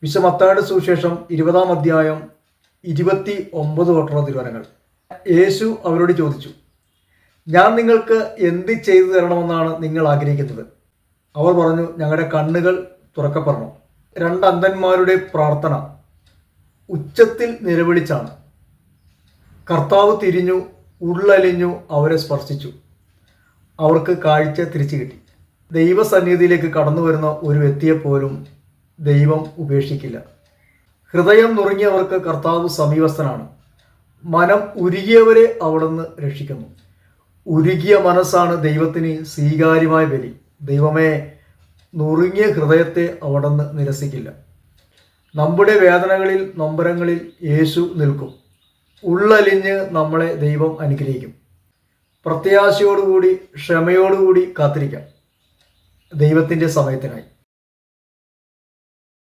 വിശുദ്ധ മത്തായിയുടെ സുവിശേഷം 20-ാം അധ്യായം 29 തൊട്ടുള്ള തിരുവചനങ്ങൾ. യേശു അവരോട് ചോദിച്ചു, ഞാൻ നിങ്ങൾക്ക് എന്ത് ചെയ്തു തരണമെന്നാണ് നിങ്ങൾ ആഗ്രഹിക്കുന്നത്? അവർ പറഞ്ഞു, ഞങ്ങളുടെ കണ്ണുകൾ തുറക്കപ്പെടണം. 2 അന്ധന്മാരുടെ പ്രാർത്ഥന ഉച്ചത്തിൽ നിലവിളിച്ചാണ്. കർത്താവ് തിരിഞ്ഞു, ഉള്ളലിഞ്ഞു അവരെ സ്പർശിച്ചു. അവർക്ക് കാഴ്ച തിരിച്ചു കിട്ടി. ദൈവസന്നിധിയിലേക്ക് കടന്നു വരുന്ന ഒരു വ്യക്തിയെപ്പോലും ദൈവം ഉപേക്ഷിക്കില്ല. ഹൃദയം നുറുങ്ങിയവർക്ക് കർത്താവ് സമീപസ്ഥനാണ്. മനം ഉരുകിയവരെ അവിടുന്ന് രക്ഷിക്കുന്നു. ഉരുകിയ മനസ്സാണ് ദൈവത്തിന് സ്വീകാര്യമായ ബലി. ദൈവമേ, നുറുങ്ങിയ ഹൃദയത്തെ അവിടുന്ന് നിരസിക്കില്ല. നമ്മുടെ വേദനകളിൽ, നൊമ്പരങ്ങളിൽ യേശു നിൽക്കും. ഉള്ളലിഞ്ഞ് നമ്മളെ ദൈവം അനുഗ്രഹിക്കും. പ്രത്യാശയോടുകൂടി, ക്ഷമയോടുകൂടി കാത്തിരിക്കാം ദൈവത്തിൻ്റെ സമയത്തിനായി.